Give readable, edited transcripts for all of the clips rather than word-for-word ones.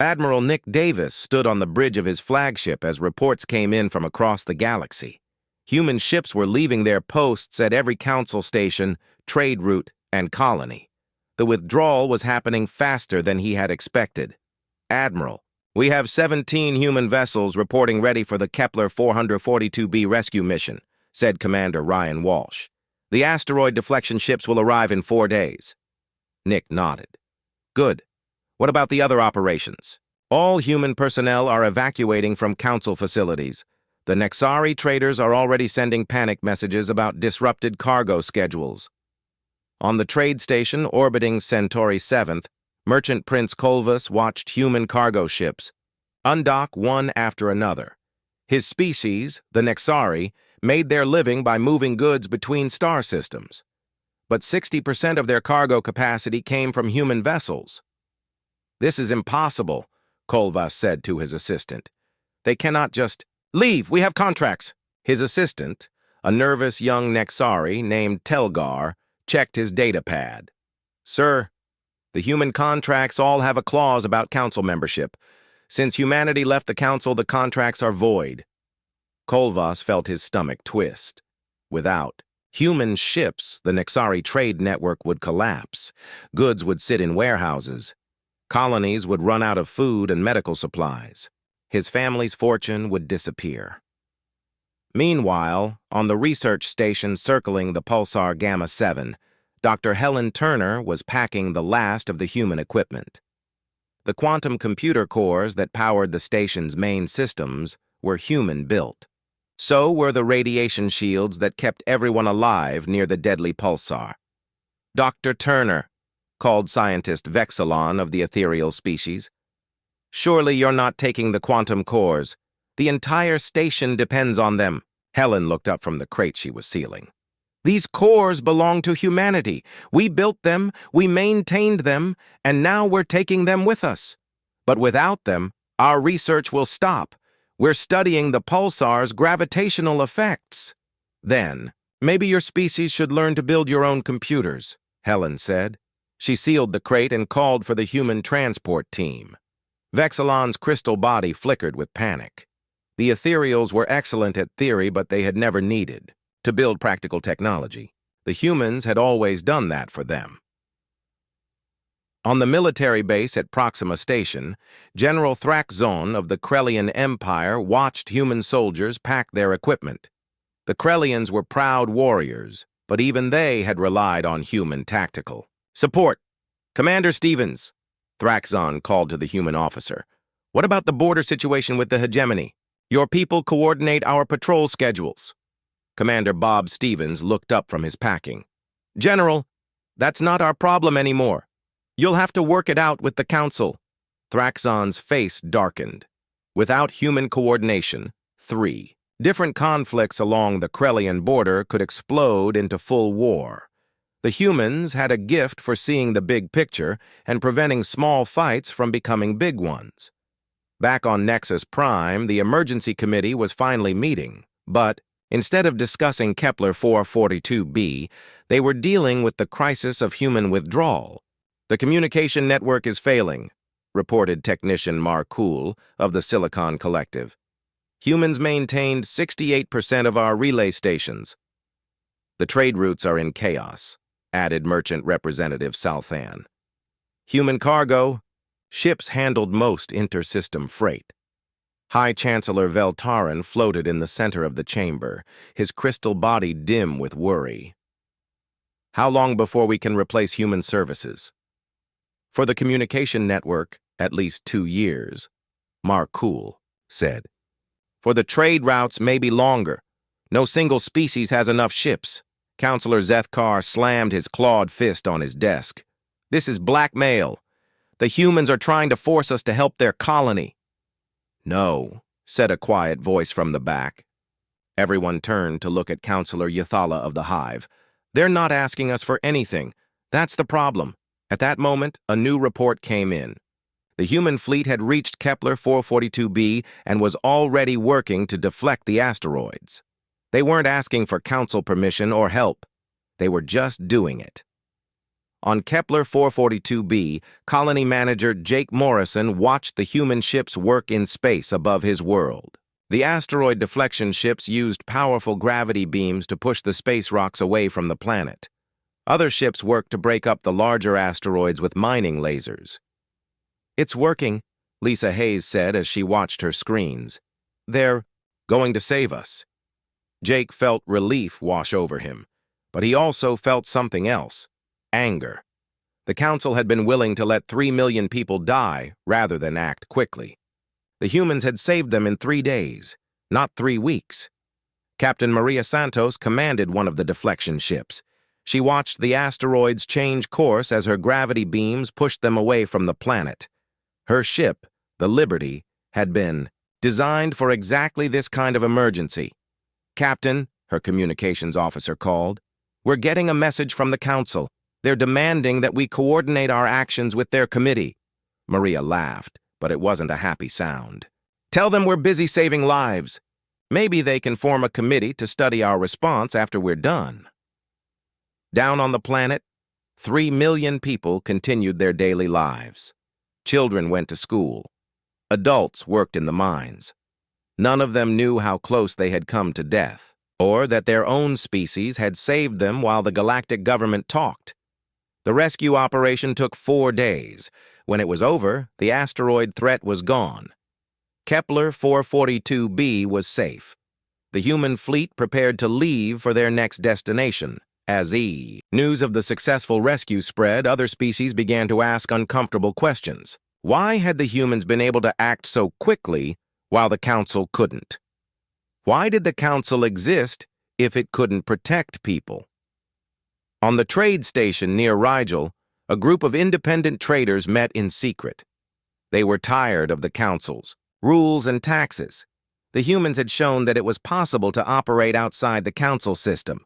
Admiral Nick Davis stood on the bridge of his flagship as reports came in from across the galaxy. Human ships were leaving their posts at every council station, trade route, and colony. The withdrawal was happening faster than he had expected. "Admiral, we have 17 human vessels reporting ready for the Kepler 442b rescue mission," said Commander Ryan Walsh. "The asteroid deflection ships will arrive in 4 days." Nick nodded. "Good. What about the other operations?" "All human personnel are evacuating from council facilities. The Nexari traders are already sending panic messages about disrupted cargo schedules." On the trade station orbiting Centauri 7th, Merchant Prince Colvus watched human cargo ships undock one after another. His species, the Nexari, made their living by moving goods between star systems. But 60% of their cargo capacity came from human vessels. "This is impossible," Colvus said to his assistant. "They cannot just leave. We have contracts." His assistant, a nervous young Nexari named Telgar, checked his data pad. "Sir, the human contracts all have a clause about council membership. Since humanity left the council, the contracts are void." Colvus felt his stomach twist. Without human ships, the Nexari trade network would collapse. Goods would sit in warehouses. Colonies would run out of food and medical supplies. His family's fortune would disappear. Meanwhile, on the research station circling the pulsar Gamma 7, Dr. Helen Turner was packing the last of the human equipment. The quantum computer cores that powered the station's main systems were human-built. So were the radiation shields that kept everyone alive near the deadly pulsar. "Dr. Turner," called scientist Vexilon of the ethereal species, "surely you're not taking the quantum cores. The entire station depends on them." Helen looked up from the crate she was sealing. "These cores belong to humanity. We built them, we maintained them, and now we're taking them with us. But without them, our research will stop. We're studying the pulsar's gravitational effects." "Then, maybe your species should learn to build your own computers," Helen said. She sealed the crate and called for the human transport team. Vexilon's crystal body flickered with panic. The ethereals were excellent at theory, but they had never needed to build practical technology. The humans had always done that for them. On the military base at Proxima Station, General Thraxzon of the Krellian Empire watched human soldiers pack their equipment. The Krellians were proud warriors, but even they had relied on human tactical support. "Commander Stevens," Thraxzon called to the human officer, "what about the border situation with the hegemony? Your people coordinate our patrol schedules." Commander Bob Stevens looked up from his packing. "General, that's not our problem anymore. You'll have to work it out with the council." Thraxzon's face darkened. Without human coordination, 3 different conflicts along the Krellian border could explode into full war. The humans had a gift for seeing the big picture and preventing small fights from becoming big ones. Back on Nexus Prime, the emergency committee was finally meeting, but instead of discussing Kepler 442b, they were dealing with the crisis of human withdrawal. "The communication network is failing," reported technician Marcool of the Silicon Collective. "Humans maintained 68% of our relay stations." "The trade routes are in chaos," added Merchant Representative Salthan. "Human cargo, ships handled most inter-system freight." High Chancellor Veltarin floated in the center of the chamber, his crystal body dim with worry. "How long before we can replace human services?" "For the communication network, at least 2 years," Marcool said. "For the trade routes, maybe longer. No single species has enough ships." Counselor Zethkar slammed his clawed fist on his desk. "This is blackmail. The humans are trying to force us to help their colony." "No," said a quiet voice from the back. Everyone turned to look at Counselor Yathala of the Hive. "They're not asking us for anything. That's the problem." At that moment, a new report came in. The human fleet had reached Kepler 442b and was already working to deflect the asteroids. They weren't asking for council permission or help. They were just doing it. On Kepler 442b, colony manager Jake Morrison watched the human ships work in space above his world. The asteroid deflection ships used powerful gravity beams to push the space rocks away from the planet. Other ships worked to break up the larger asteroids with mining lasers. "It's working," Lisa Hayes said as she watched her screens. "They're going to save us." Jake felt relief wash over him, but he also felt something else: anger. The Council had been willing to let 3 million people die rather than act quickly. The humans had saved them in 3 days, not 3 weeks. Captain Maria Santos commanded one of the deflection ships. She watched the asteroids change course as her gravity beams pushed them away from the planet. Her ship, the Liberty, had been designed for exactly this kind of emergency. "Captain," her communications officer called, "we're getting a message from the Council. They're demanding that we coordinate our actions with their committee." Maria laughed, but it wasn't a happy sound. "Tell them we're busy saving lives. Maybe they can form a committee to study our response after we're done." Down on the planet, 3 million people continued their daily lives. Children went to school. Adults worked in the mines. None of them knew how close they had come to death, or that their own species had saved them while the galactic government talked. The rescue operation took 4 days. When it was over, the asteroid threat was gone. Kepler 442b was safe. The human fleet prepared to leave for their next destination. As news of the successful rescue spread, other species began to ask uncomfortable questions. Why had the humans been able to act so quickly while the Council couldn't? Why did the Council exist if it couldn't protect people? On the trade station near Rigel, a group of independent traders met in secret. They were tired of the Council's rules and taxes. The humans had shown that it was possible to operate outside the Council system.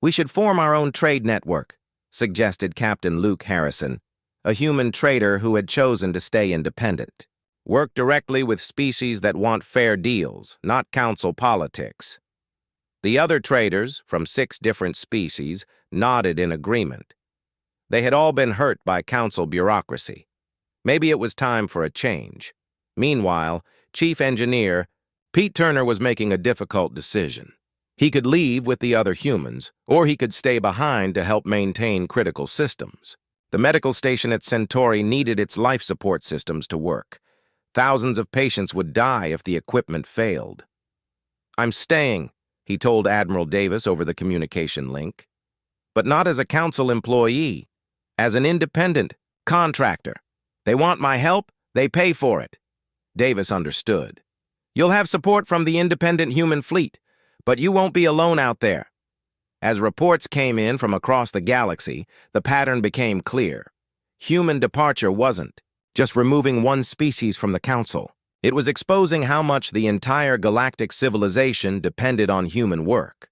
"We should form our own trade network," suggested Captain Luke Harrison, a human trader who had chosen to stay independent. "Work directly with species that want fair deals, not Council politics." The other traders, from 6 different species, nodded in agreement. They had all been hurt by Council bureaucracy. Maybe it was time for a change. Meanwhile, Chief Engineer Pete Turner was making a difficult decision. He could leave with the other humans, or he could stay behind to help maintain critical systems. The medical station at Centauri needed its life support systems to work. Thousands of patients would die if the equipment failed. "I'm staying," he told Admiral Davis over the communication link. "But not as a Council employee, as an independent contractor. They want my help, they pay for it." Davis understood. "You'll have support from the independent human fleet, but you won't be alone out there." As reports came in from across the galaxy, the pattern became clear. Human departure wasn't just removing one species from the Council. It was exposing how much the entire galactic civilization depended on human work.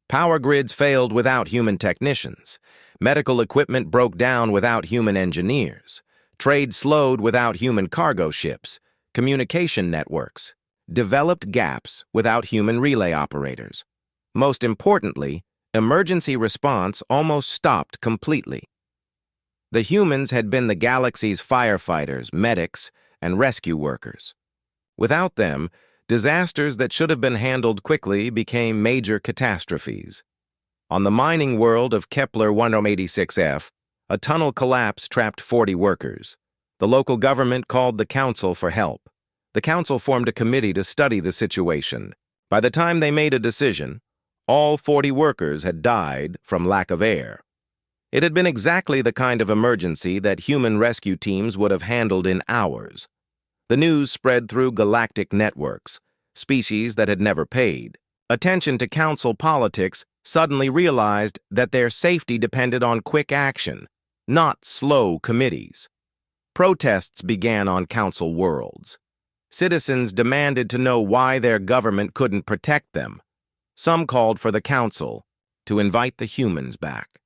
Power grids failed without human technicians. Medical equipment broke down without human engineers. Trade slowed without human cargo ships. Communication networks developed gaps without human relay operators. Most importantly, emergency response almost stopped completely. The humans had been the galaxy's firefighters, medics, and rescue workers. Without them, disasters that should have been handled quickly became major catastrophes. On the mining world of Kepler 186f, a tunnel collapse trapped 40 workers. The local government called the Council for help. The Council formed a committee to study the situation. By the time they made a decision, all 40 workers had died from lack of air. It had been exactly the kind of emergency that human rescue teams would have handled in hours. The news spread through galactic networks. Species that had never paid attention to Council politics suddenly realized that their safety depended on quick action, not slow committees. Protests began on Council worlds. Citizens demanded to know why their government couldn't protect them. Some called for the Council to invite the humans back.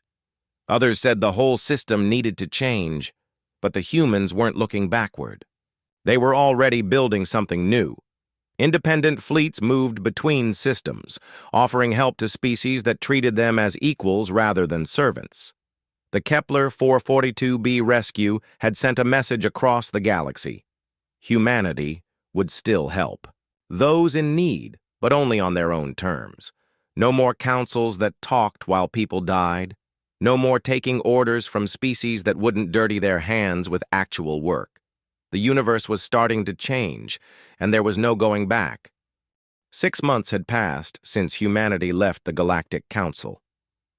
Others said the whole system needed to change, but the humans weren't looking backward. They were already building something new. Independent fleets moved between systems, offering help to species that treated them as equals rather than servants. The Kepler 442b rescue had sent a message across the galaxy. Humanity would still help. Those in need, but only on their own terms. No more councils that talked while people died. No more taking orders from species that wouldn't dirty their hands with actual work. The universe was starting to change, and there was no going back. 6 months had passed since humanity left the Galactic Council.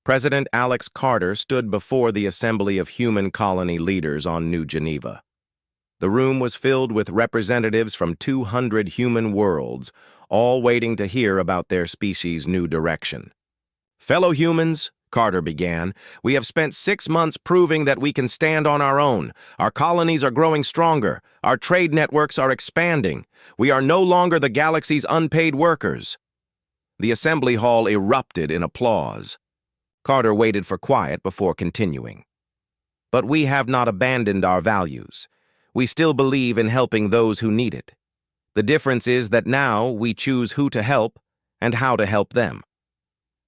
President Alex Carter stood before the assembly of human colony leaders on New Geneva. The room was filled with representatives from 200 human worlds, all waiting to hear about their species' new direction. "Fellow humans," Carter began, "we have spent 6 months proving that we can stand on our own. Our colonies are growing stronger. Our trade networks are expanding. We are no longer the galaxy's unpaid workers." The assembly hall erupted in applause. Carter waited for quiet before continuing. "But we have not abandoned our values. We still believe in helping those who need it. The difference is that now we choose who to help and how to help them."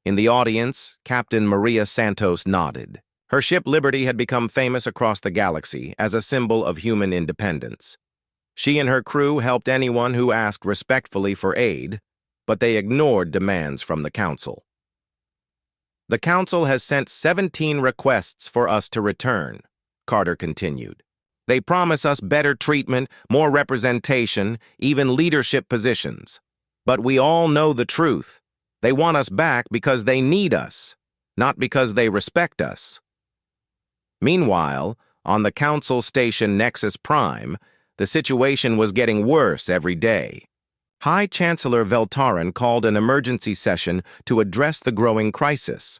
In the audience, Captain Maria Santos nodded. Her ship Liberty had become famous across the galaxy as a symbol of human independence. She and her crew helped anyone who asked respectfully for aid, but they ignored demands from the Council. "The Council has sent 17 requests for us to return," Carter continued. "They promise us better treatment, more representation, even leadership positions. But we all know the truth. They want us back because they need us, not because they respect us." Meanwhile, on the Council station Nexus Prime, the situation was getting worse every day. High Chancellor Veltarin called an emergency session to address the growing crisis.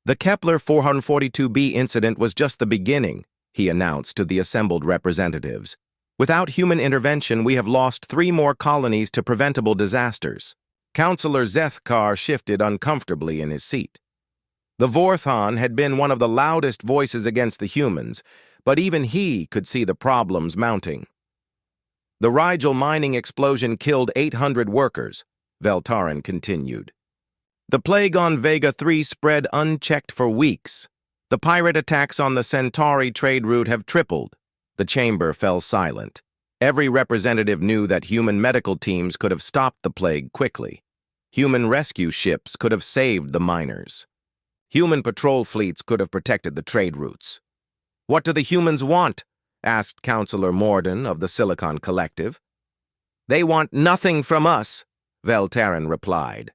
"The Kepler 442b incident was just the beginning," he announced to the assembled representatives. "Without human intervention, we have lost 3 more colonies to preventable disasters." Councillor Zethkar shifted uncomfortably in his seat. The Vorthon had been one of the loudest voices against the humans, but even he could see the problems mounting. "The Rigel mining explosion killed 800 workers," Veltarin continued. "The plague on Vega 3 spread unchecked for weeks. The pirate attacks on the Centauri trade route have tripled." The chamber fell silent. Every representative knew that human medical teams could have stopped the plague quickly. Human rescue ships could have saved the miners. Human patrol fleets could have protected the trade routes. "What do the humans want?" asked Councillor Morden of the Silicon Collective. "They want nothing from us," Veltarin replied.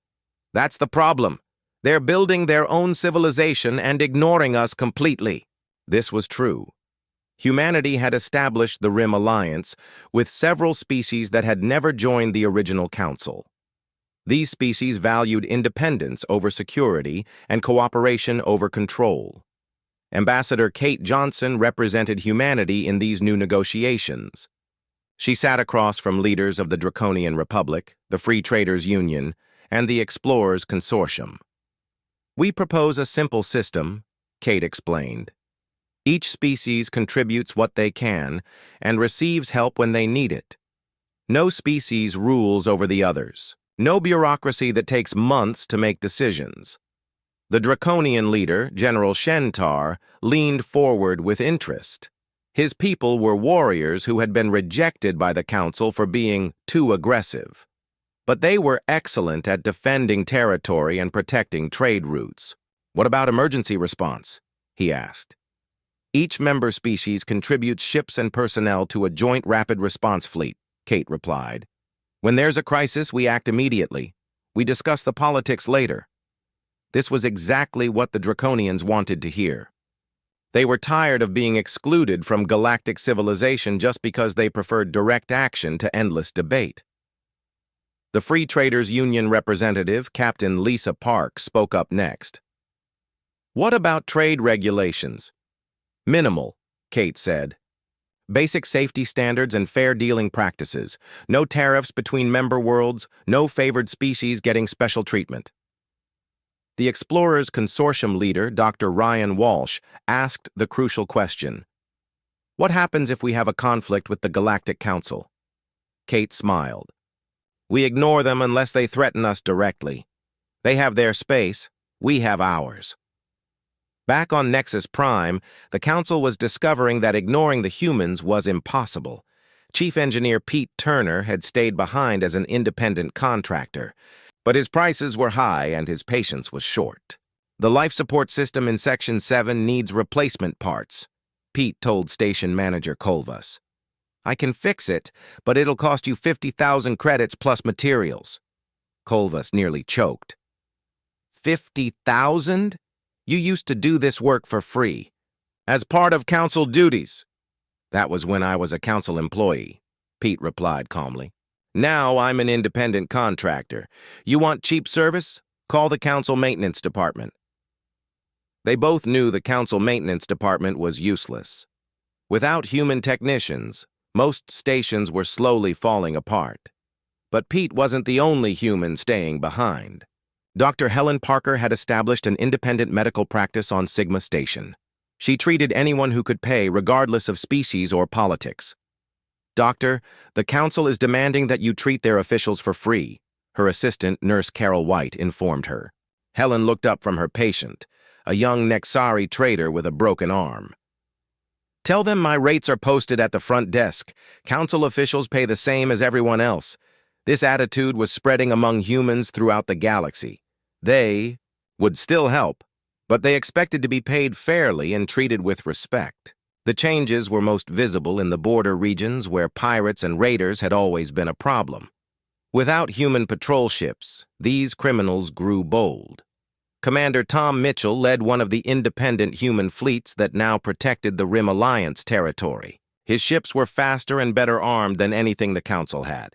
"That's the problem. They're building their own civilization and ignoring us completely." This was true. Humanity had established the Rim Alliance with several species that had never joined the original council. These species valued independence over security and cooperation over control. Ambassador Kate Johnson represented humanity in these new negotiations. She sat across from leaders of the Draconian Republic, the Free Traders Union, and the Explorers Consortium. "We propose a simple system," Kate explained. "Each species contributes what they can and receives help when they need it. No species rules over the others. No bureaucracy that takes months to make decisions." The Draconian leader, General Shentar, leaned forward with interest. His people were warriors who had been rejected by the Council for being too aggressive. But they were excellent at defending territory and protecting trade routes. "What about emergency response?" he asked. "Each member species contributes ships and personnel to a joint rapid response fleet," Kate replied. "When there's a crisis, we act immediately. We discuss the politics later." This was exactly what the Draconians wanted to hear. They were tired of being excluded from galactic civilization just because they preferred direct action to endless debate. The Free Traders Union representative, Captain Lisa Park, spoke up next. "What about trade regulations?" "Minimal," Kate said. "Basic safety standards and fair dealing practices. No tariffs between member worlds, no favored species getting special treatment." The Explorers Consortium leader, Dr. Ryan Walsh, asked the crucial question. "What happens if we have a conflict with the Galactic Council?" Kate smiled. "We ignore them unless they threaten us directly. They have their space, we have ours." Back on Nexus Prime, the Council was discovering that ignoring the humans was impossible. Chief Engineer Pete Turner had stayed behind as an independent contractor, but his prices were high and his patience was short. The life support system in Section 7 needs replacement parts, Pete told Station Manager Colvus. I can fix it, but it'll cost you 50,000 credits plus materials. Colvus nearly choked. 50,000? You used to do this work for free. As part of council duties. That was when I was a council employee, Pete replied calmly. Now I'm an independent contractor. You want cheap service? Call the council maintenance department. They both knew the council maintenance department was useless. Without human technicians, most stations were slowly falling apart. But Pete wasn't the only human staying behind. Dr. Helen Parker had established an independent medical practice on Sigma Station. She treated anyone who could pay regardless of species or politics. Doctor, the council is demanding that you treat their officials for free, her assistant, Nurse Carol White, informed her. Helen looked up from her patient, a young Nexari trader with a broken arm. Tell them my rates are posted at the front desk. Council officials pay the same as everyone else. This attitude was spreading among humans throughout the galaxy. They would still help, but they expected to be paid fairly and treated with respect. The changes were most visible in the border regions where pirates and raiders had always been a problem. Without human patrol ships, these criminals grew bold. Commander Tom Mitchell led one of the independent human fleets that now protected the Rim Alliance territory. His ships were faster and better armed than anything the Council had.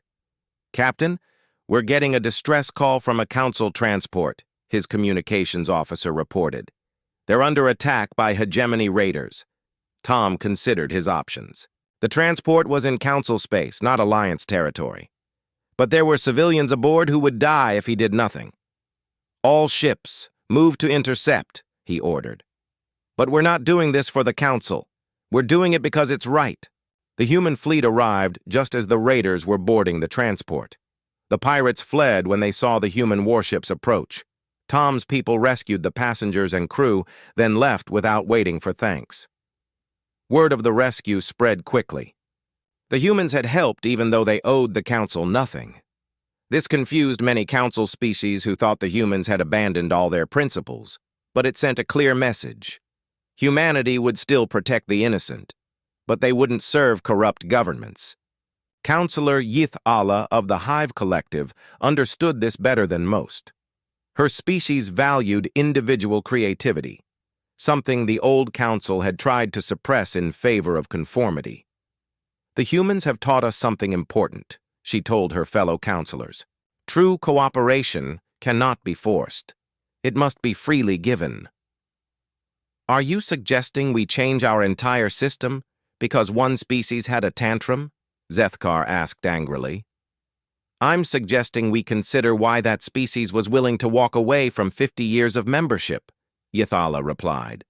Captain, we're getting a distress call from a Council transport, his communications officer reported. They're under attack by hegemony raiders. Tom considered his options. The transport was in Council space, not Alliance territory. But there were civilians aboard who would die if he did nothing. All ships, move to intercept, he ordered. But we're not doing this for the Council. We're doing it because it's right. The human fleet arrived just as the raiders were boarding the transport. The pirates fled when they saw the human warships approach. Tom's people rescued the passengers and crew, then left without waiting for thanks. Word of the rescue spread quickly. The humans had helped even though they owed the Council nothing. This confused many Council species who thought the humans had abandoned all their principles, but it sent a clear message. Humanity would still protect the innocent, but they wouldn't serve corrupt governments. Counselor Yith Allah of the Hive Collective understood this better than most. Her species valued individual creativity, something the old Council had tried to suppress in favor of conformity. The humans have taught us something important, she told her fellow counselors. True cooperation cannot be forced. It must be freely given. Are you suggesting we change our entire system because one species had a tantrum? Zethkar asked angrily. I'm suggesting we consider why that species was willing to walk away from 50 years of membership, Yithala replied.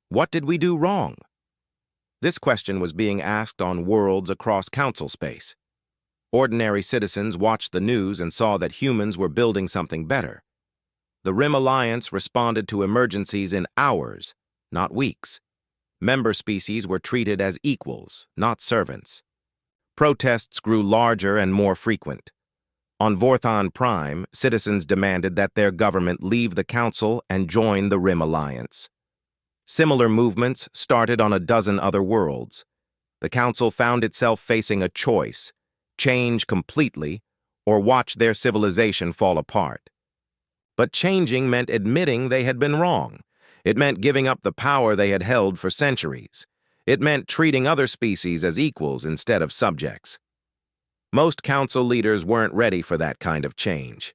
What did we do wrong? This question was being asked on worlds across Council space. Ordinary citizens watched the news and saw that humans were building something better. The Rim Alliance responded to emergencies in hours, not weeks. Member species were treated as equals, not servants. Protests grew larger and more frequent. On Vorthon Prime, citizens demanded that their government leave the Council and join the Rim Alliance. Similar movements started on a dozen other worlds. The Council found itself facing a choice: change completely or watch their civilization fall apart. But changing meant admitting they had been wrong. It meant giving up the power they had held for centuries. It meant treating other species as equals instead of subjects. Most Council leaders weren't ready for that kind of change.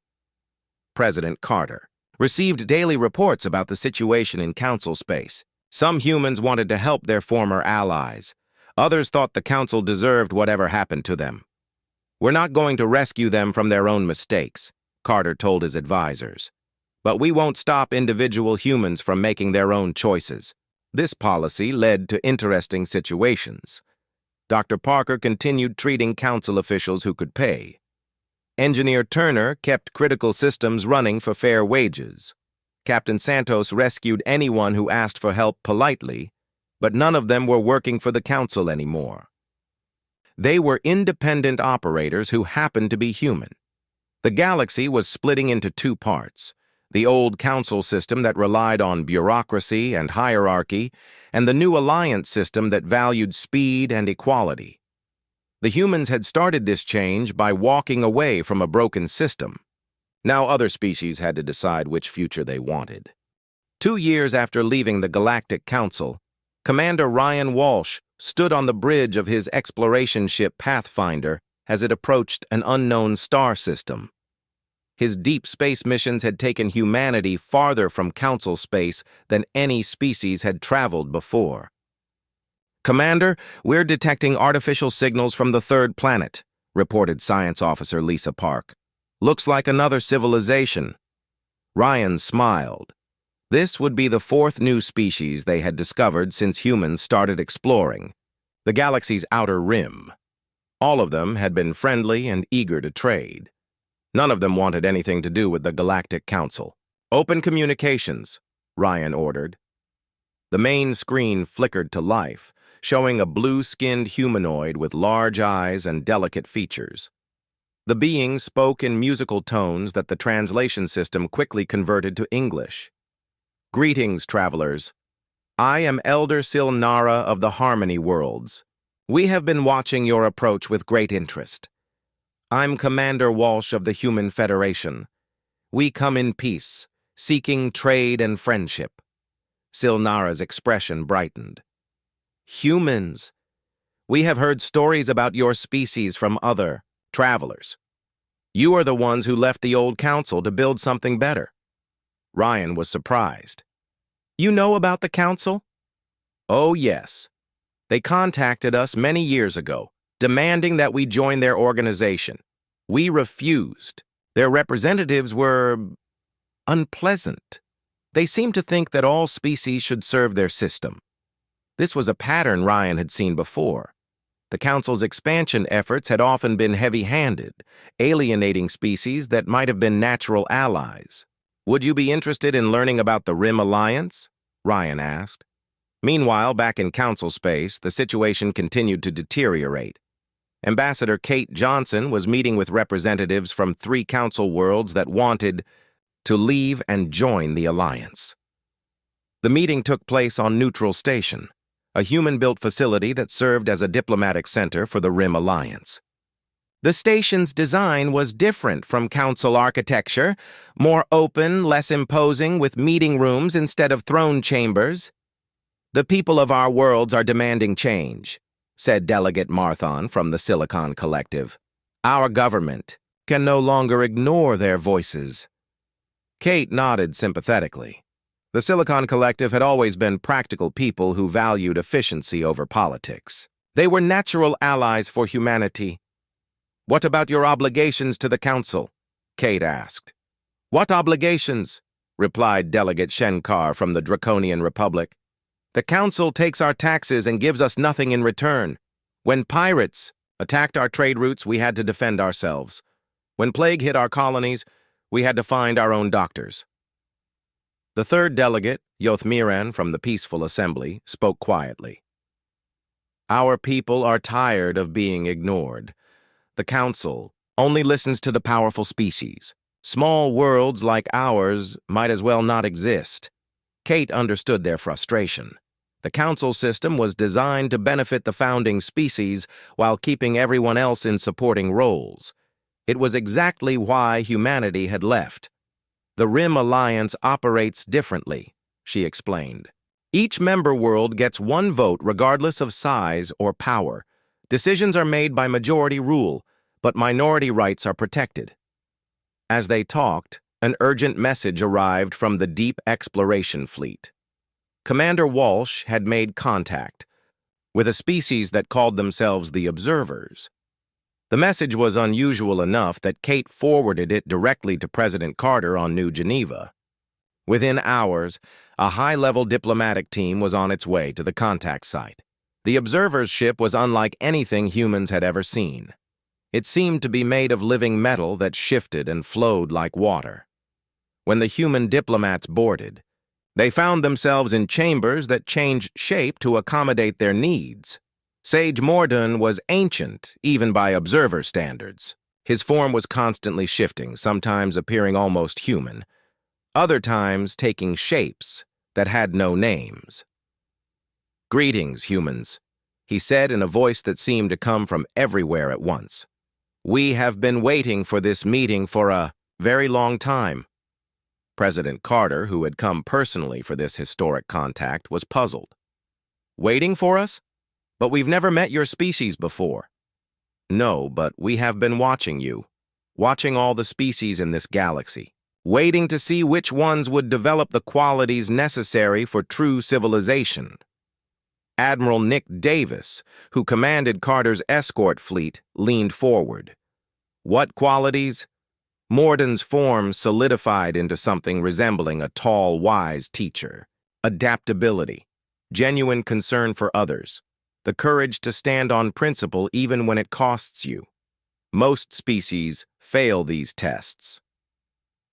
President Carter received daily reports about the situation in Council space. Some humans wanted to help their former allies. Others thought the Council deserved whatever happened to them. We're not going to rescue them from their own mistakes, Carter told his advisors. But we won't stop individual humans from making their own choices. This policy led to interesting situations. Dr. Parker continued treating Council officials who could pay. Engineer Turner kept critical systems running for fair wages. Captain Santos rescued anyone who asked for help politely, but none of them were working for the Council anymore. They were independent operators who happened to be human. The galaxy was splitting into two parts: the old Council system that relied on bureaucracy and hierarchy, and the new Alliance system that valued speed and equality. The humans had started this change by walking away from a broken system. Now other species had to decide which future they wanted. 2 years after leaving the Galactic Council, Commander Ryan Walsh stood on the bridge of his exploration ship Pathfinder as it approached an unknown star system. His deep space missions had taken humanity farther from Council space than any species had traveled before. "Commander, we're detecting artificial signals from the third planet," reported Science Officer Lisa Park. "Looks like another civilization." Ryan smiled. This would be the fourth new species they had discovered since humans started exploring the galaxy's outer rim. All of them had been friendly and eager to trade. None of them wanted anything to do with the Galactic Council. "Open communications," Ryan ordered. The main screen flickered to life, showing a blue-skinned humanoid with large eyes and delicate features. The being spoke in musical tones that the translation system quickly converted to English. "Greetings, travelers. I am Elder Silnara of the Harmony Worlds. We have been watching your approach with great interest. I'm Commander Walsh of the Human Federation. We come in peace, seeking trade and friendship." Silnara's expression brightened. "Humans. We have heard stories about your species from other travelers. You are the ones who left the old council to build something better." Ryan was surprised. "You know about the council?" "Oh, yes. They contacted us many years ago, demanding that we join their organization. We refused. Their representatives were unpleasant. They seemed to think that all species should serve their system." This was a pattern Ryan had seen before. The Council's expansion efforts had often been heavy-handed, alienating species that might have been natural allies. "Would you be interested in learning about the Rim Alliance?" Ryan asked. Meanwhile, back in Council space, the situation continued to deteriorate. Ambassador Kate Johnson was meeting with representatives from 3 Council worlds that wanted to leave and join the Alliance. The meeting took place on Neutral Station, a human-built facility that served as a diplomatic center for the Rim Alliance. The station's design was different from Council architecture, more open, less imposing, with meeting rooms instead of throne chambers. "The people of our worlds are demanding change," said Delegate Marthon from the Silicon Collective. "Our government can no longer ignore their voices." Kate nodded sympathetically. The Silicon Collective had always been practical people who valued efficiency over politics. They were natural allies for humanity. "What about your obligations to the Council?" Kate asked. "What obligations?" replied Delegate Shenkar from the Draconian Republic. "The Council takes our taxes and gives us nothing in return. When pirates attacked our trade routes, we had to defend ourselves. When plague hit our colonies, we had to find our own doctors." The third delegate, Yothmiran from the Peaceful Assembly, spoke quietly. "Our people are tired of being ignored. The Council only listens to the powerful species. Small worlds like ours might as well not exist." Kate understood their frustration. The Council system was designed to benefit the founding species while keeping everyone else in supporting roles. It was exactly why humanity had left. "The Rim Alliance operates differently," she explained. "Each member world gets one vote regardless of size or power. Decisions are made by majority rule, but minority rights are protected." As they talked, an urgent message arrived from the Deep Exploration Fleet. Commander Walsh had made contact with a species that called themselves the Observers. The message was unusual enough that Kate forwarded it directly to President Carter on New Geneva. Within hours, a high-level diplomatic team was on its way to the contact site. The Observer's ship was unlike anything humans had ever seen. It seemed to be made of living metal that shifted and flowed like water. when the human diplomats boarded. They found themselves in chambers that changed shape to accommodate their needs. Sage Morden was ancient, even by observer standards. His form was constantly shifting, sometimes appearing almost human, other times taking shapes that had no names. "Greetings, humans," he said in a voice that seemed to come from everywhere at once. "We have been waiting for this meeting for a very long time." President Carter, who had come personally for this historic contact, was puzzled. "Waiting for us? But we've never met your species before." "No, but we have been watching you, watching all the species in this galaxy, waiting to see which ones would develop the qualities necessary for true civilization." Admiral Nick Davis, who commanded Carter's escort fleet, leaned forward. "What qualities?" Morden's form solidified into something resembling a tall, wise teacher. Adaptability, genuine concern for others, the courage to stand on principle even when it costs you. Most species fail these tests.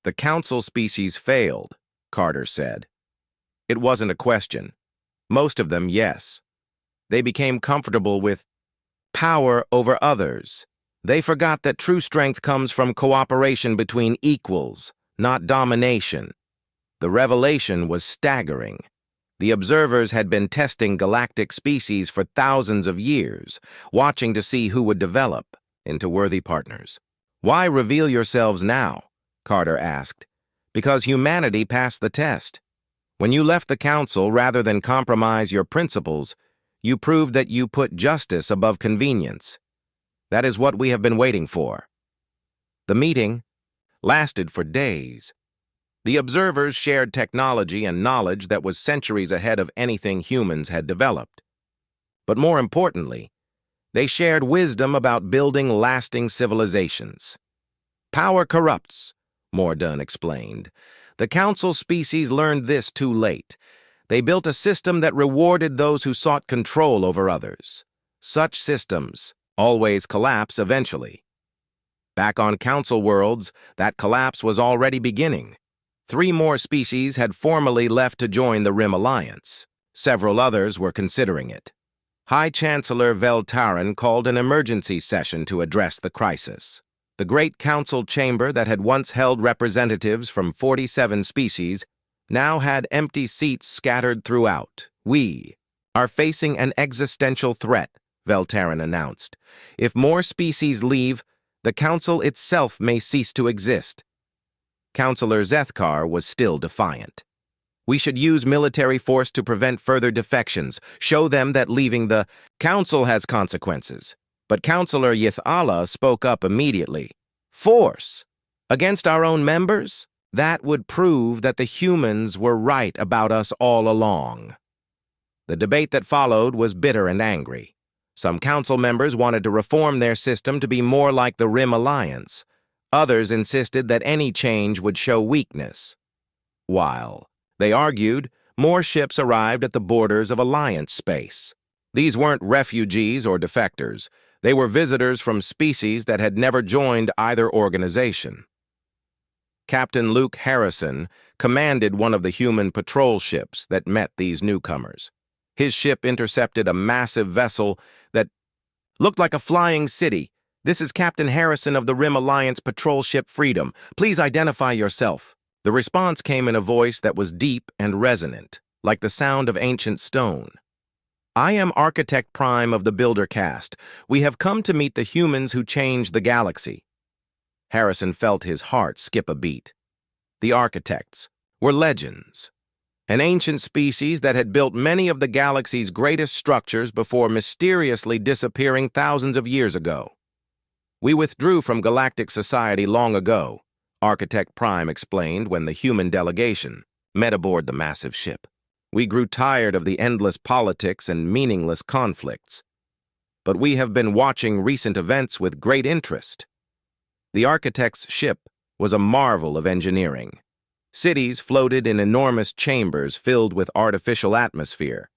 "The Council species failed," Carter said. It wasn't a question. Most of them, yes. They became comfortable with power over others. They forgot that true strength comes from cooperation between equals, not domination. The revelation was staggering. The observers had been testing galactic species for thousands of years, watching to see who would develop into worthy partners. "Why reveal yourselves now?" Carter asked. "Because humanity passed the test. When you left the Council, rather than compromise your principles, you proved that you put justice above convenience. That is what we have been waiting for." The meeting lasted for days. The observers shared technology and knowledge that was centuries ahead of anything humans had developed. But more importantly, they shared wisdom about building lasting civilizations. "Power corrupts," Morden explained. "The Council species learned this too late. They built a system that rewarded those who sought control over others. Such systems always collapse eventually. Back on Council worlds, that collapse was already beginning. 3 more species had formally left to join the Rim Alliance. Several others were considering it. High Chancellor Veltaran called an emergency session to address the crisis. The Great Council chamber that had once held representatives from 47 species now had empty seats scattered throughout. "We are facing an existential threat," Veltaran announced. "If more species leave, the Council itself may cease to exist." Councillor Zethkar was still defiant. "We should use military force to prevent further defections, show them that leaving the Council has consequences." But Councillor Yithala spoke up immediately. "Force? Against our own members? That would prove that the humans were right about us all along." The debate that followed was bitter and angry. Some council members wanted to reform their system to be more like the Rim Alliance. Others insisted that any change would show weakness. While they argued, more ships arrived at the borders of Alliance space. These weren't refugees or defectors. They were visitors from species that had never joined either organization. Captain Luke Harrison commanded one of the human patrol ships that met these newcomers. His ship intercepted a massive vessel that looked like a flying city. "This is Captain Harrison of the Rim Alliance patrol ship Freedom. Please identify yourself." The response came in a voice that was deep and resonant, like the sound of ancient stone. "I am Architect Prime of the Builder Caste. We have come to meet the humans who changed the galaxy." Harrison felt his heart skip a beat. The Architects were legends. An ancient species that had built many of the galaxy's greatest structures before mysteriously disappearing thousands of years ago. "We withdrew from galactic society long ago," Architect Prime explained when the human delegation met aboard the massive ship. "We grew tired of the endless politics and meaningless conflicts. But we have been watching recent events with great interest." The Architect's ship was a marvel of engineering. Cities floated in enormous chambers filled with artificial atmosphere.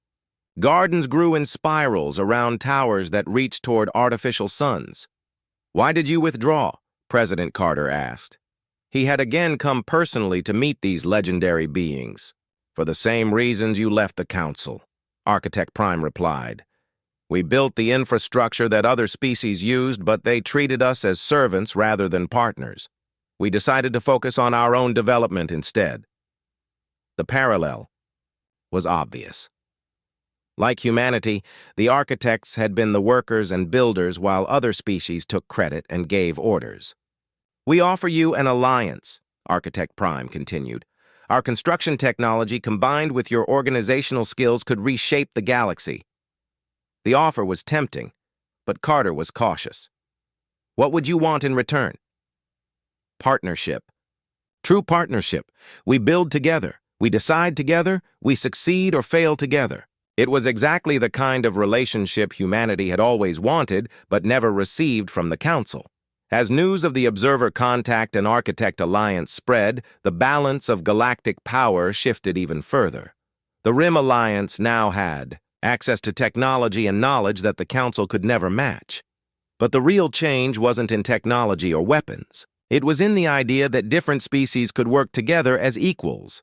Gardens grew in spirals around towers that reached toward artificial suns. "Why did you withdraw?" President Carter asked. He had again come personally to meet these legendary beings. "For the same reasons you left the Council," Architect Prime replied. "We built the infrastructure that other species used, but they treated us as servants rather than partners. We decided to focus on our own development instead." The parallel was obvious. Like humanity, the architects had been the workers and builders while other species took credit and gave orders. "We offer you an alliance," Architect Prime continued. "Our construction technology combined with your organizational skills could reshape the galaxy." The offer was tempting, but Carter was cautious. "What would you want in return?" "Partnership. True partnership. We build together. We decide together. We succeed or fail together." It was exactly the kind of relationship humanity had always wanted but never received from the Council. As news of the Observer Contact and Architect Alliance spread, the balance of galactic power shifted even further. The Rim Alliance now had access to technology and knowledge that the Council could never match. But the real change wasn't in technology or weapons. It was in the idea that different species could work together as equals.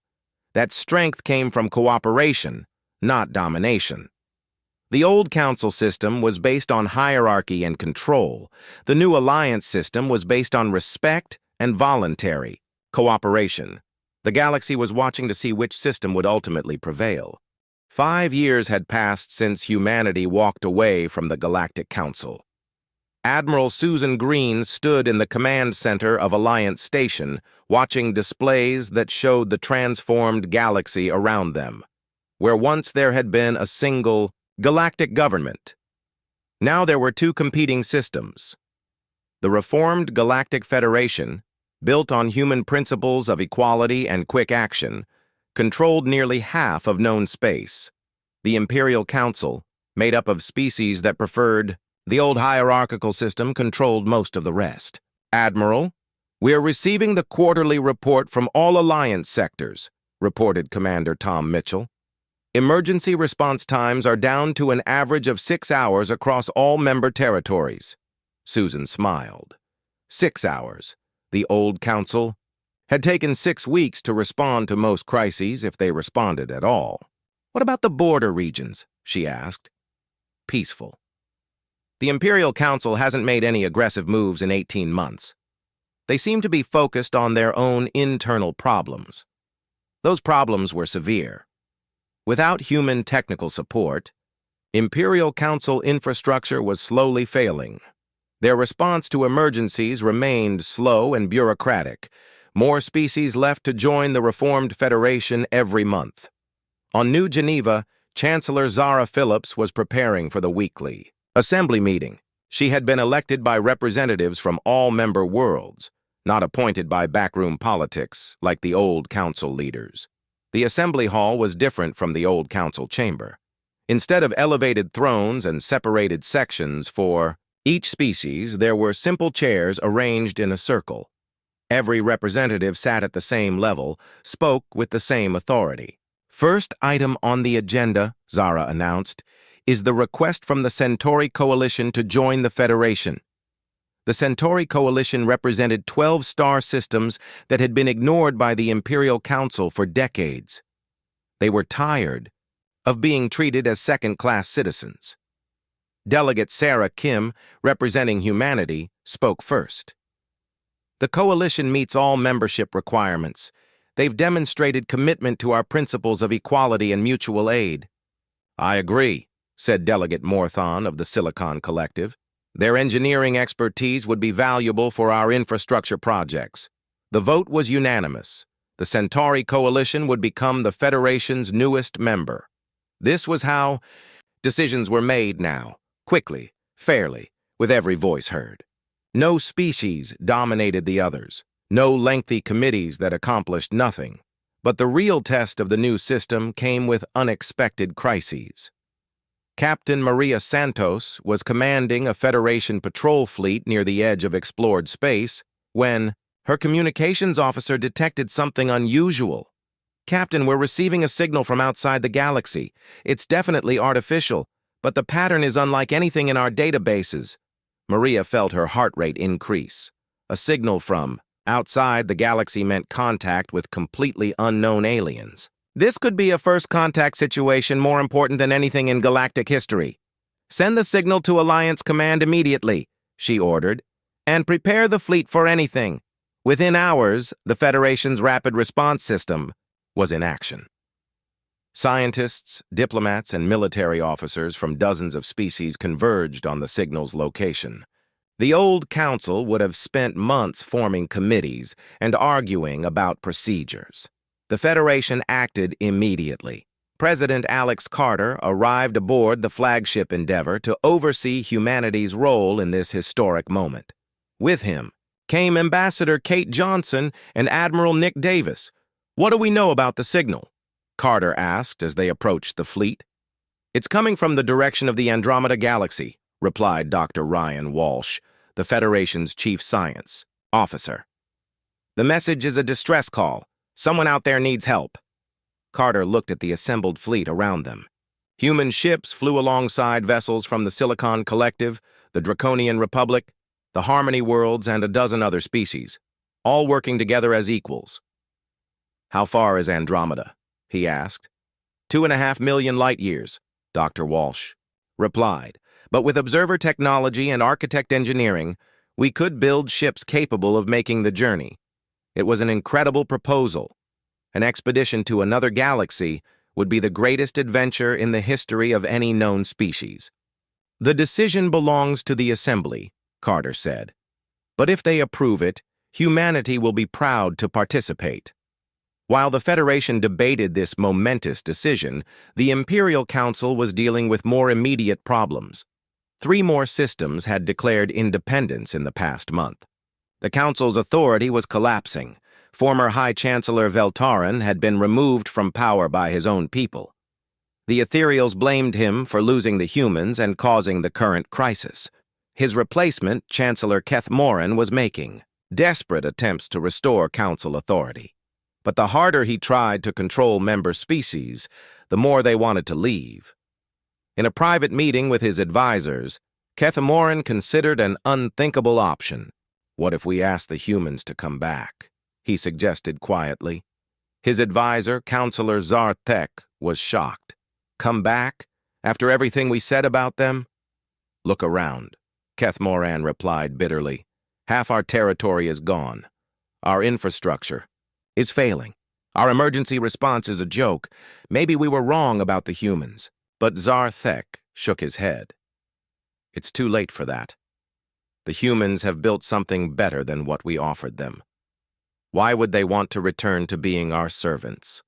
That strength came from cooperation, not domination. The old Council system was based on hierarchy and control. The new Alliance system was based on respect and voluntary cooperation. The galaxy was watching to see which system would ultimately prevail. 5 years had passed since humanity walked away from the Galactic Council. Admiral Susan Green stood in the command center of Alliance Station, watching displays that showed the transformed galaxy around them, where once there had been a single galactic government. Now there were two competing systems. The reformed Galactic Federation, built on human principles of equality and quick action, controlled nearly half of known space. The Imperial Council, made up of species that preferred the old hierarchical system, controlled most of the rest. "Admiral, we are receiving the quarterly report from all Alliance sectors," reported Commander Tom Mitchell. "Emergency response times are down to an average of 6 hours across all member territories." Susan smiled. 6 hours. The old Council had taken 6 weeks to respond to most crises if they responded at all. "What about the border regions?" she asked. "Peaceful. The Imperial Council hasn't made any aggressive moves in 18 months. They seem to be focused on their own internal problems. Those problems were severe. Without human technical support, Imperial Council infrastructure was slowly failing. Their response to emergencies remained slow and bureaucratic. More species left to join the reformed Federation every month. On New Geneva, Chancellor Zara Phillips was preparing for the weekly assembly meeting. She had been elected by representatives from all member worlds, not appointed by backroom politics like the old Council leaders. The assembly hall was different from the old Council chamber. Instead of elevated thrones and separated sections for each species, there were simple chairs arranged in a circle. Every representative sat at the same level, spoke with the same authority. "First item on the agenda," Zara announced, "is the request from the Centauri Coalition to join the Federation." The Centauri Coalition represented 12 star systems that had been ignored by the Imperial Council for decades. They were tired of being treated as second-class citizens. Delegate Sarah Kim, representing humanity, spoke first. "The Coalition meets all membership requirements. They've demonstrated commitment to our principles of equality and mutual aid." "I agree," said Delegate Morthon of the Silicon Collective. "Their engineering expertise would be valuable for our infrastructure projects." The vote was unanimous. The Centauri Coalition would become the Federation's newest member. This was how decisions were made now, quickly, fairly, with every voice heard. No species dominated the others, no lengthy committees that accomplished nothing. But the real test of the new system came with unexpected crises. Captain Maria Santos was commanding a Federation patrol fleet near the edge of explored space when her communications officer detected something unusual. "Captain, we're receiving a signal from outside the galaxy. It's definitely artificial, but the pattern is unlike anything in our databases." Maria felt her heart rate increase. A signal from Outside, the galaxy meant contact with completely unknown aliens. This could be a first contact situation more important than anything in galactic history. "Send the signal to Alliance Command immediately," she ordered, "and prepare the fleet for anything." Within hours, the Federation's rapid response system was in action. Scientists, diplomats, and military officers from dozens of species converged on the signal's location. The old council would have spent months forming committees and arguing about procedures. The Federation acted immediately. President Alex Carter arrived aboard the flagship Endeavour to oversee humanity's role in this historic moment. With him came Ambassador Kate Johnson and Admiral Nick Davis. "What do we know about the signal?" Carter asked as they approached the fleet. "It's coming from the direction of the Andromeda Galaxy," replied Dr. Ryan Walsh, the Federation's chief science officer. "The message is a distress call. Someone out there needs help." Carter looked at the assembled fleet around them. Human ships flew alongside vessels from the Silicon Collective, the Draconian Republic, the Harmony Worlds, and a dozen other species, all working together as equals. "How far is Andromeda?" he asked. 2.5 million light-years, Dr. Walsh replied. "But with observer technology and architect engineering, we could build ships capable of making the journey." It was an incredible proposal. An expedition to another galaxy would be the greatest adventure in the history of any known species. "The decision belongs to the Assembly," Carter said. "But if they approve it, humanity will be proud to participate." While the Federation debated this momentous decision, the Imperial Council was dealing with more immediate problems. 3 more systems had declared independence in the past month. The Council's authority was collapsing. Former High Chancellor Veltaran had been removed from power by his own people. The Ethereals blamed him for losing the humans and causing the current crisis. His replacement, Chancellor Keth Morin, was making desperate attempts to restore Council authority. But the harder he tried to control member species, the more they wanted to leave. In a private meeting with his advisors, Keth Morin considered an unthinkable option. "What if we asked the humans to come back?" he suggested quietly. His advisor, Counselor Zarthek, was shocked. "Come back? After everything we said about them?" "Look around," Keth Morin replied bitterly. "Half our territory is gone. Our infrastructure is failing. Our emergency response is a joke. Maybe we were wrong about the humans." But Zarthek shook his head. "It's too late for that. The humans have built something better than what we offered them. Why would they want to return to being our servants?"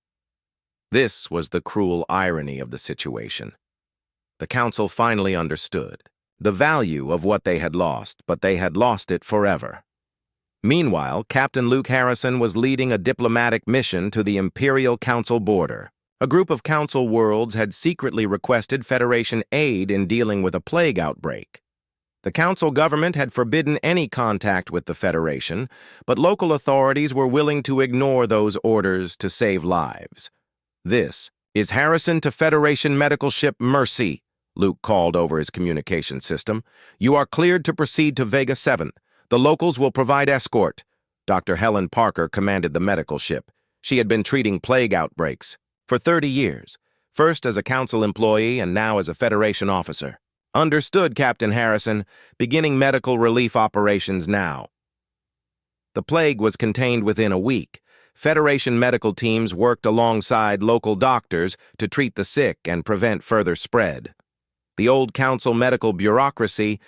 This was the cruel irony of the situation. The Council finally understood the value of what they had lost, but they had lost it forever. Meanwhile, Captain Luke Harrison was leading a diplomatic mission to the Imperial Council border. A group of Council worlds had secretly requested Federation aid in dealing with a plague outbreak. The Council government had forbidden any contact with the Federation, but local authorities were willing to ignore those orders to save lives. "This is Harrison to Federation medical ship Mercy," Luke called over his communication system. "You are cleared to proceed to Vega 7. The locals will provide escort." Dr. Helen Parker commanded the medical ship. She had been treating plague outbreaks for 30 years, first as a Council employee and now as a Federation officer. "Understood, Captain Harrison. Beginning medical relief operations now." The plague was contained within a week. Federation medical teams worked alongside local doctors to treat the sick and prevent further spread. The old Council medical bureaucracy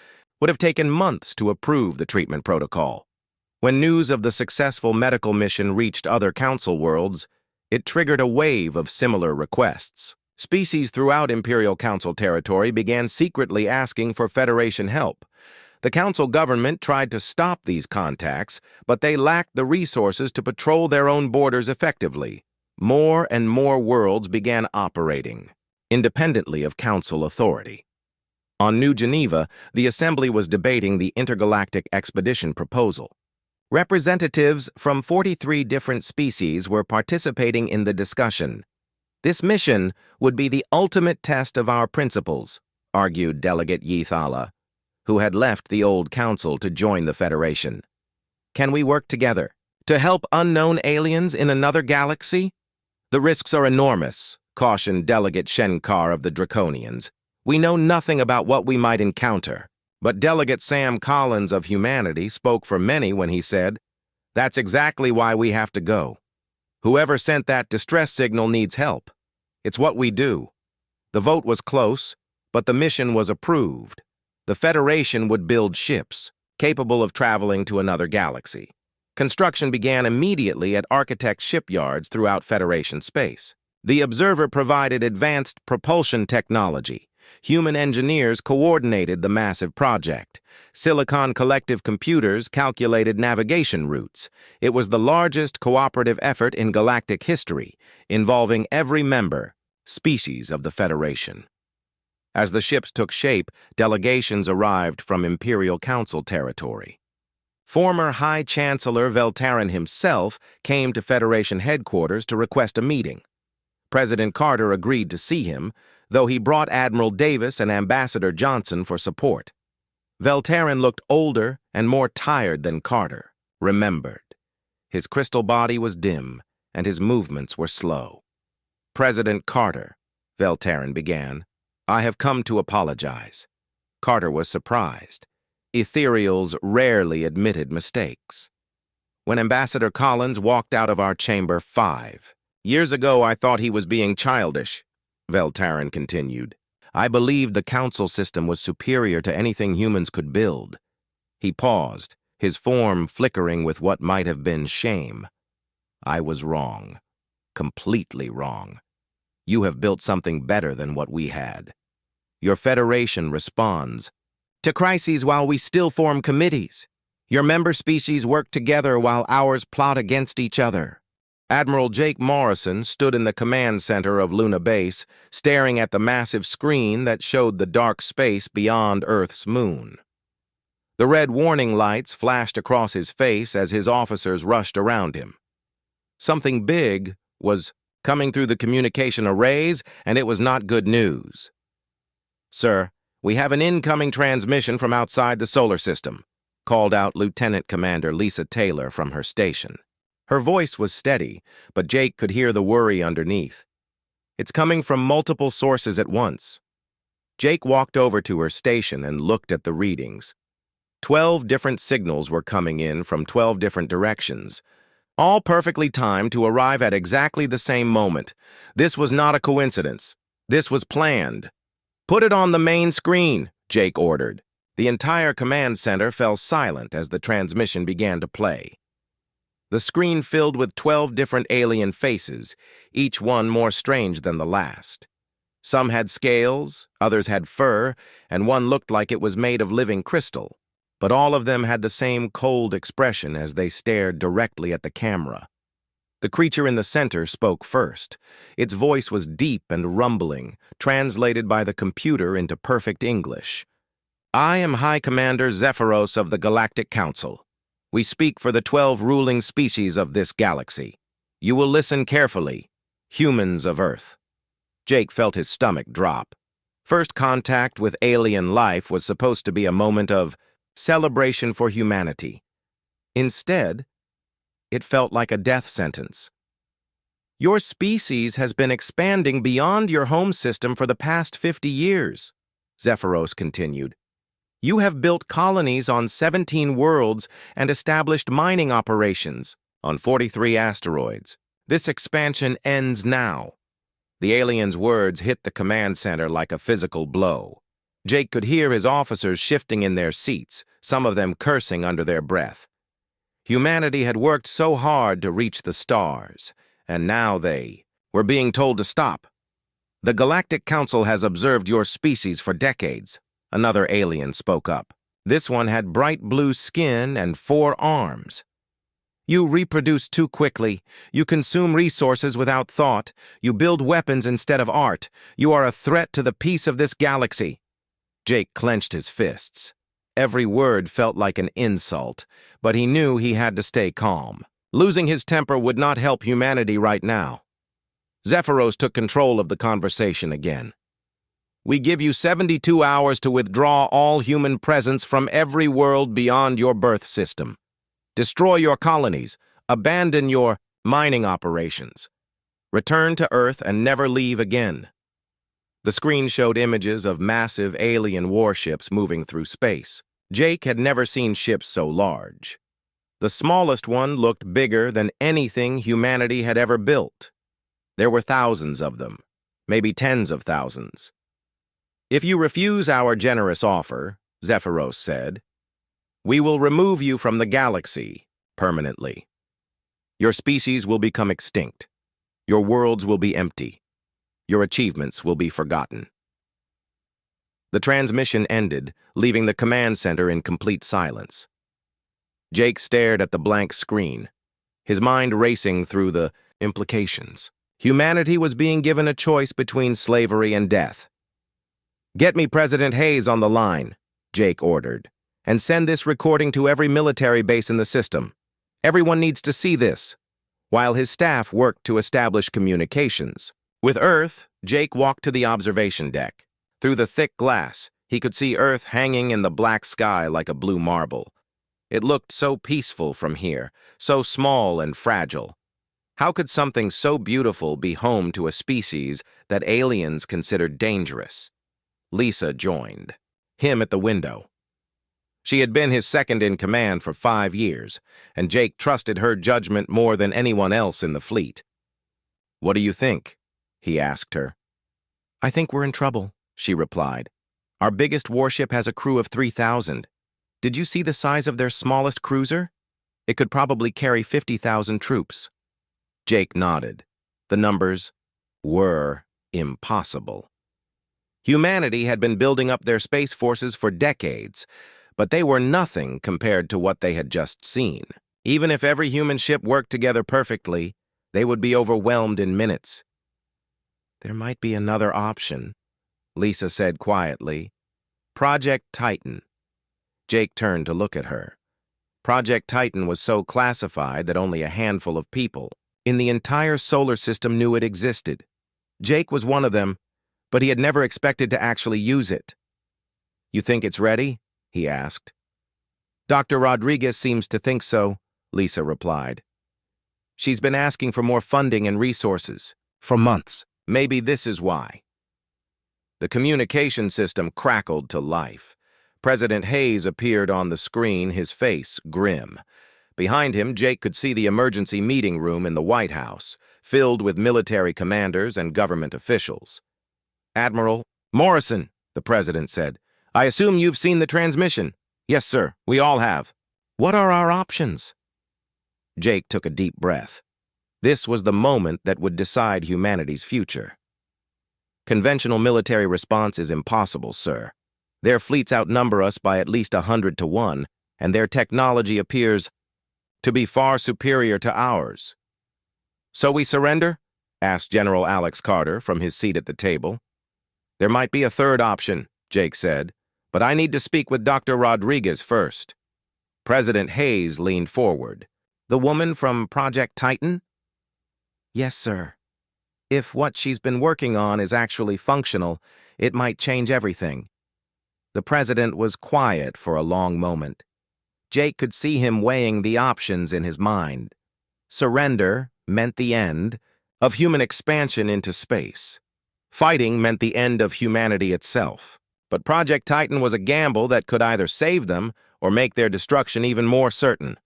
would have taken months to approve the treatment protocol. When news of the successful medical mission reached other Council worlds, it triggered a wave of similar requests. Species throughout Imperial Council territory began secretly asking for Federation help. The Council government tried to stop these contacts, but they lacked the resources to patrol their own borders effectively. More and more worlds began operating independently of Council authority. On New Geneva, the Assembly was debating the intergalactic expedition proposal. Representatives from 43 different species were participating in the discussion. "This mission would be the ultimate test of our principles," argued Delegate Yithala, who had left the old Council to join the Federation. "Can we work together?" To help unknown aliens in another galaxy? The risks are enormous, cautioned Delegate Shenkar of the Draconians. We know nothing about what we might encounter. But Delegate Sam Collins of Humanity spoke for many when he said, "That's exactly why we have to go. Whoever sent that distress signal needs help. It's what we do." The vote was close, but the mission was approved. The Federation would build ships, capable of traveling to another galaxy. Construction began immediately at architect shipyards throughout Federation space. The Observer provided advanced propulsion technology. Human engineers coordinated the massive project. Silicon Collective computers calculated navigation routes. It was the largest cooperative effort in galactic history, involving every member, species of the Federation. As the ships took shape, delegations arrived from Imperial Council territory. Former High Chancellor Veltarin himself came to Federation headquarters to request a meeting. President Carter agreed to see him, though he brought Admiral Davis and Ambassador Johnson for support. Veltarin looked older and more tired than Carter, remembered. His crystal body was dim, and his movements were slow. "President Carter," Veltarin began, "I have come to apologize." Carter was surprised. Ethereals rarely admitted mistakes. When Ambassador Collins walked out of our chamber 5 years ago, I thought he was being childish, Veltarin continued. I believed the council system was superior to anything humans could build. He paused, his form flickering with what might have been shame. I was wrong. Completely wrong. You have built something better than what we had. Your Federation responds to crises while we still form committees. Your member species work together while ours plot against each other. Admiral Jake Morrison stood in the command center of Luna Base, staring at the massive screen that showed the dark space beyond Earth's moon. The red warning lights flashed across his face as his officers rushed around him. Something big was coming through the communication arrays, and it was not good news. "Sir, we have an incoming transmission from outside the solar system," called out Lieutenant Commander Lisa Taylor from her station. Her voice was steady, but Jake could hear the worry underneath. "It's coming from multiple sources at once." Jake walked over to her station and looked at the readings. 12 different signals were coming in from 12 different directions, all perfectly timed to arrive at exactly the same moment. This was not a coincidence. This was planned. "Put it on the main screen," Jake ordered. The entire command center fell silent as the transmission began to play. The screen filled with 12 different alien faces, each one more strange than the last. Some had scales, others had fur, and one looked like it was made of living crystal. But all of them had the same cold expression as they stared directly at the camera. The creature in the center spoke first. Its voice was deep and rumbling, translated by the computer into perfect English. "I am High Commander Zephyros of the Galactic Council. We speak for the 12 ruling species of this galaxy. You will listen carefully, humans of Earth." Jake felt his stomach drop. First contact with alien life was supposed to be a moment of celebration for humanity. Instead, it felt like a death sentence. "Your species has been expanding beyond your home system for the past 50 years, Zephyros continued. You have built colonies on 17 worlds and established mining operations on 43 asteroids. This expansion ends now." The alien's words hit the command center like a physical blow. Jake could hear his officers shifting in their seats, some of them cursing under their breath. Humanity had worked so hard to reach the stars, and now they were being told to stop. "The Galactic Council has observed your species for decades," another alien spoke up. This one had bright blue skin and 4 arms. "You reproduce too quickly. You consume resources without thought. You build weapons instead of art. You are a threat to the peace of this galaxy." Jake clenched his fists. Every word felt like an insult, but he knew he had to stay calm. Losing his temper would not help humanity right now. Zephyros took control of the conversation again. "We give you 72 hours to withdraw all human presence from every world beyond your birth system. Destroy your colonies, Abandon your mining operations. Return to Earth and never leave again. The screen showed images of massive alien warships moving through space. Jake had never seen ships so large. The smallest one looked bigger than anything humanity had ever built. There were thousands of them, maybe tens of thousands. If you refuse our generous offer, Zephyros said, we will remove you from the galaxy permanently. Your species will become extinct. Your worlds will be empty. Your achievements will be forgotten. The transmission ended, leaving the command center in complete silence. Jake stared at the blank screen, his mind racing through the implications. Humanity was being given a choice between slavery and death. Get me President Hayes on the line, Jake ordered, and send this recording to every military base in the system. Everyone needs to see this, while his staff worked to establish communications. With Earth, Jake walked to the observation deck. Through the thick glass, he could see Earth hanging in the black sky like a blue marble. It looked so peaceful from here, so small and fragile. How could something so beautiful be home to a species that aliens considered dangerous? Lisa joined him at the window. She had been his second-in-command for 5 years, and Jake trusted her judgment more than anyone else in the fleet. What do you think? He asked her. I think we're in trouble, she replied. Our biggest warship has a crew of 3,000. Did you see the size of their smallest cruiser? It could probably carry 50,000 troops. Jake nodded. The numbers were impossible. Humanity had been building up their space forces for decades, but they were nothing compared to what they had just seen. Even if every human ship worked together perfectly, they would be overwhelmed in minutes. There might be another option, Lisa said quietly. Project Titan. Jake turned to look at her. Project Titan was so classified that only a handful of people in the entire solar system knew it existed. Jake was one of them, but he had never expected to actually use it. You think it's ready? He asked. Dr. Rodriguez seems to think so, Lisa replied. She's been asking for more funding and resources for months. Maybe this is why. The communication system crackled to life. President Hayes appeared on the screen, his face grim. Behind him, Jake could see the emergency meeting room in the White House, filled with military commanders and government officials. Admiral Morrison, the president said, I assume you've seen the transmission. Yes, sir, we all have. What are our options? Jake took a deep breath. This was the moment that would decide humanity's future. Conventional military response is impossible, sir. Their fleets outnumber us by at least 100 to 1, and their technology appears to be far superior to ours. So we surrender? Asked General Alex Carter from his seat at the table. There might be a third option, Jake said, but I need to speak with Dr. Rodriguez first. President Hayes leaned forward. The woman from Project Titan? Yes, sir. If what she's been working on is actually functional, it might change everything. The president was quiet for a long moment. Jake could see him weighing the options in his mind. Surrender meant the end of human expansion into space. Fighting meant the end of humanity itself. But Project Titan was a gamble that could either save them or make their destruction even more certain.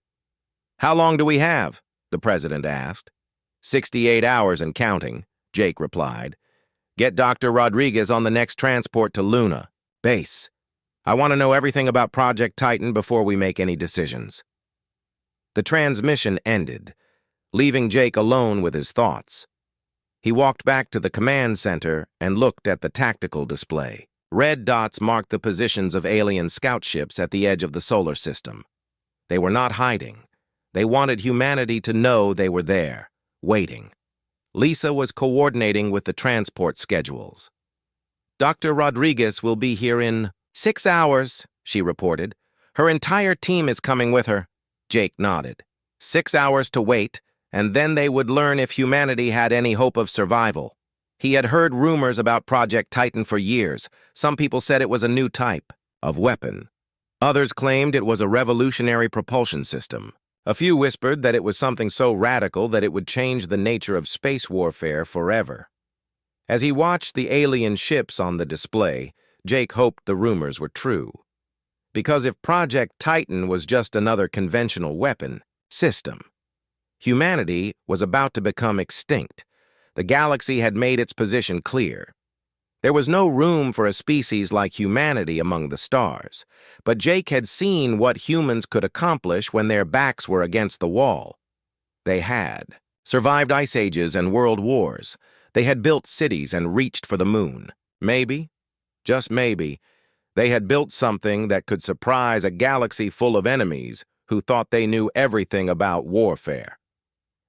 How long do we have? The president asked. 68 hours and counting, Jake replied. Get Dr. Rodriguez on the next transport to Luna. Base. I want to know everything about Project Titan before we make any decisions. The transmission ended, leaving Jake alone with his thoughts. He walked back to the command center and looked at the tactical display. Red dots marked the positions of alien scout ships at the edge of the solar system. They were not hiding. They wanted humanity to know they were there, waiting. Lisa was coordinating with the transport schedules. Dr. Rodriguez will be here in 6 hours, she reported. Her entire team is coming with her. Jake nodded. 6 hours to wait, and then they would learn if humanity had any hope of survival. He had heard rumors about Project Titan for years. Some people said it was a new type of weapon. Others claimed it was a revolutionary propulsion system. A few whispered that it was something so radical that it would change the nature of space warfare forever. As he watched the alien ships on the display, Jake hoped the rumors were true. Because if Project Titan was just another conventional weapon system, humanity was about to become extinct. The galaxy had made its position clear. There was no room for a species like humanity among the stars, but Jake had seen what humans could accomplish when their backs were against the wall. They had survived ice ages and world wars. They had built cities and reached for the moon. Maybe, just maybe, they had built something that could surprise a galaxy full of enemies who thought they knew everything about warfare.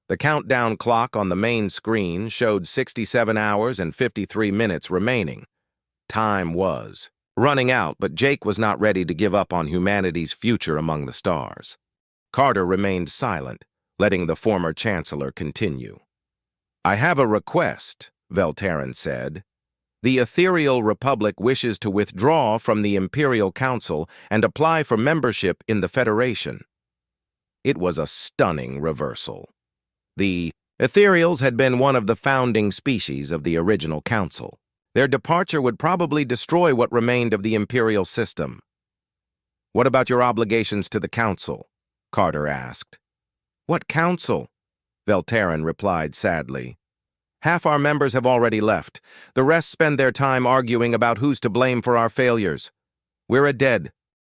The countdown clock on the main screen showed 67 hours and 53 minutes remaining. Time was running out, but Jake was not ready to give up on humanity's future among the stars. Carter remained silent, letting the former chancellor continue. "I have a request," Velterran said. "The Ethereal Republic wishes to withdraw from the Imperial Council and apply for membership in the Federation." It was a stunning reversal. The Ethereals had been one of the founding species of the original Council. Their departure would probably destroy what remained of the Imperial system. "What about your obligations to the Council?" Carter asked. "What Council?" Velterran replied sadly. "Half our members have already left. The rest spend their time arguing about who's to blame for our failures. We're a dead,